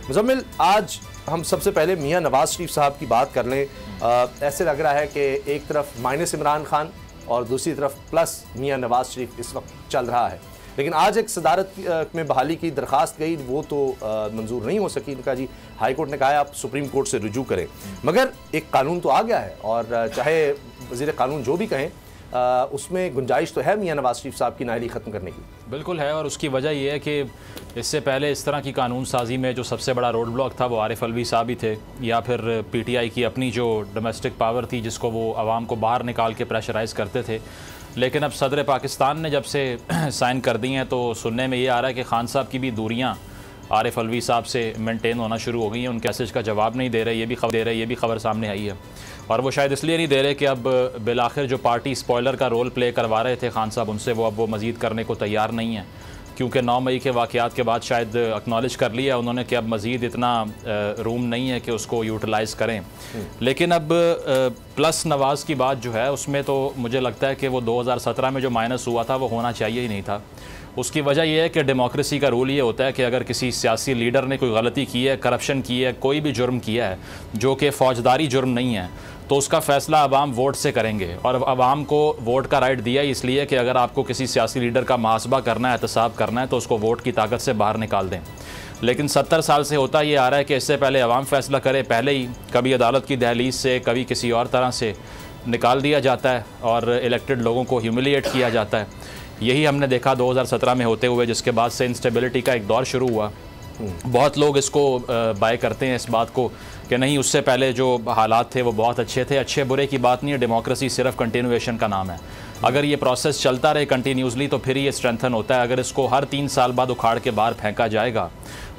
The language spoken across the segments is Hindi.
मुज़म्मिल, आज हम सबसे पहले मियां नवाज शरीफ साहब की बात कर लें। ऐसे लग रहा है कि एक तरफ माइनस इमरान खान और दूसरी तरफ प्लस मियां नवाज शरीफ इस वक्त चल रहा है, लेकिन आज एक सदारत में बहाली की दरख्वास्त गई, वो तो मंजूर नहीं हो सकी। इनका जी हाई कोर्ट ने कहा है आप सुप्रीम कोर्ट से रुजू करें, मगर एक कानून तो आ गया है और चाहे वज़ीर कानून जो भी कहें उसमें गुंजाइश तो है मियां नवाज शरीफ साहब की नाअहली ख़त्म करने की। बिल्कुल है, और उसकी वजह यह है कि इससे पहले इस तरह की कानून साजी में जो सबसे बड़ा रोड ब्लॉक था वो आरिफ अलवी साहब ही थे, या फिर PTI की अपनी जो डोमेस्टिक पावर थी जिसको वो आवाम को बाहर निकाल के प्रेशराइज़ करते थे। लेकिन अब सदर पाकिस्तान ने जब से साइन कर दी हैं तो सुनने में ये आ रहा है कि खान साहब की भी दूरियाँ आरिफ अलवी साहब से मेंटेन होना शुरू हो गई हैं। उनके मैसेज का जवाब नहीं दे रहे, ये भी खबर सामने आई है। और वो शायद इसलिए नहीं दे रहे कि अब बिलाखिर जो पार्टी स्पॉइलर का रोल प्ले करवा रहे थे खान साहब उनसे, वो अब वो मज़ीद करने को तैयार नहीं है, क्योंकि 9 मई के वाक़यात के बाद शायद एक्नॉलेज कर लिया उन्होंने कि अब मज़ीद इतना रूम नहीं है कि उसको यूटिलाइज़ करें। लेकिन अब प्लस नवाज़ की बात जो है उसमें तो मुझे लगता है कि वो 2017 में जो माइनस हुआ था वो होना चाहिए ही नहीं था। उसकी वजह यह है कि डेमोक्रेसी का रूल ये होता है कि अगर किसी सियासी लीडर ने कोई गलती की है, करप्शन की है, कोई भी जुर्म किया है जो कि फ़ौजदारी जुर्म नहीं है, तो उसका फ़ैसला अवाम वोट से करेंगे। और अवाम को वोट का राइट दिया इसलिए कि अगर आपको किसी सियासी लीडर का मुहासबा करना है, एहतसाब करना है, तो उसको वोट की ताकत से बाहर निकाल दें। लेकिन 70 साल से होता ये आ रहा है कि इससे पहले अवाम फ़ैसला करे, पहले ही कभी अदालत की दहलीज से, कभी किसी और तरह से निकाल दिया जाता है और इलेक्टेड लोगों को ह्यूमिलिएट किया जाता है। यही हमने देखा 2017 में होते हुए, जिसके बाद से इंस्टेबिलिटी का एक दौर शुरू हुआ। बहुत लोग इसको बाय करते हैं इस बात को कि नहीं, उससे पहले जो हालात थे वो बहुत अच्छे थे। अच्छे बुरे की बात नहीं है, डेमोक्रेसी सिर्फ कंटिन्यूएशन का नाम है। अगर ये प्रोसेस चलता रहे कंटिन्यूसली तो फिर ये स्ट्रेंथन होता है। अगर इसको हर 3 साल बाद उखाड़ के बाहर फेंका जाएगा,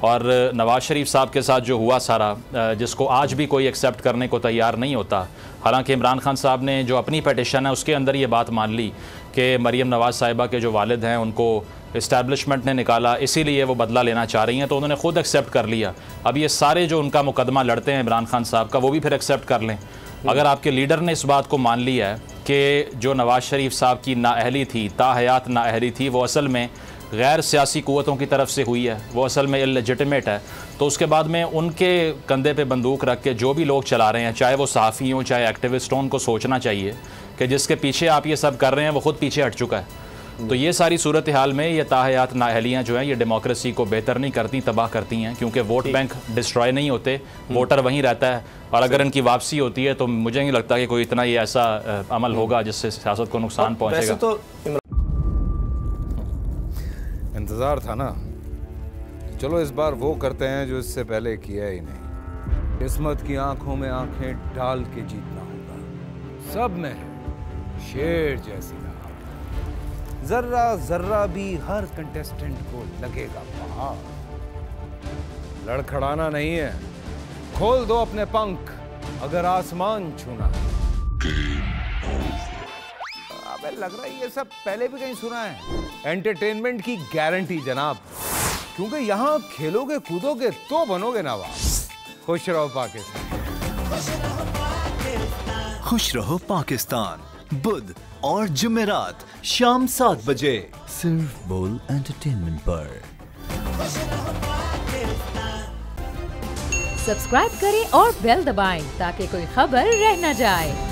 और नवाज़ शरीफ साहब के साथ जो हुआ सारा, जिसको आज भी कोई एक्सेप्ट करने को तैयार नहीं होता, हालांकि इमरान खान साहब ने जो अपनी पटिशन है उसके अंदर ये बात मान ली कि मरीम नवाज़ साहिबा के जो वालिद हैं उनको इस्टेब्लिशमेंट ने निकाला, इसीलिए वो बदला लेना चाह रही हैं, तो उन्होंने खुद एक्सेप्ट कर लिया। अब ये सारे जो उनका मुकदमा लड़ते हैं इमरान खान साहब का, वो भी फिर एक्सेप्ट कर लें। अगर आपके लीडर ने इस बात को मान लिया है कि जो नवाज़ शरीफ साहब की नाअहली थी, ताहयात नाअहली थी, वो असल में गैर सियासी क़ुव्वतों की तरफ से हुई है, वो असल में इल्लेजिटिमेट है, तो उसके बाद में उनके कंधे पे बंदूक रख के जो भी लोग चला रहे हैं, चाहे वो सहाफ़ी हों चाहे एक्टिविस्ट हों, उनको सोचना चाहिए कि जिसके पीछे आप ये सब कर रहे हैं वो ख़ुद पीछे हट चुका है। तो ये सारी सूरत हाल में ये ताहयात नाअहलियाँ जो हैं ये डेमोक्रेसी को बेहतर नहीं करती, तबाह करती हैं, क्योंकि वोट बैंक डिस्ट्रॉय नहीं होते, वोटर वहीं रहता है। और अगर इनकी वापसी होती है तो मुझे नहीं लगता कि कोई इतना ये ऐसा अमल होगा जिससे सियासत को नुकसान पहुँचेगा। तो इंतज़ार था ना, चलो इस बार वो करते हैं जो इससे पहले किया ही नहीं। किस्मत की आंखों में आंखें डाल के जीतना होगा। सब में है शेर जैसी राह, जर्रा जर्रा भी हर कंटेस्टेंट को लगेगा पहाड़। लड़खड़ाना नहीं है, खोल दो अपने पंख अगर आसमान छूना है। अबे लग रहा है ये सब पहले भी कहीं सुना है। एंटरटेनमेंट की गारंटी जनाब, क्योंकि यहाँ खेलोगे कूदोगे तो बनोगे नवाब। खुश रहो पाकिस्तान। खुश रहो पाकिस्तान, बुध और जुमेरात शाम 7 बजे सिर्फ बोल एंटरटेनमेंट पर। सब्सक्राइब करें और बेल दबाएं ताकि कोई खबर रह न जाए।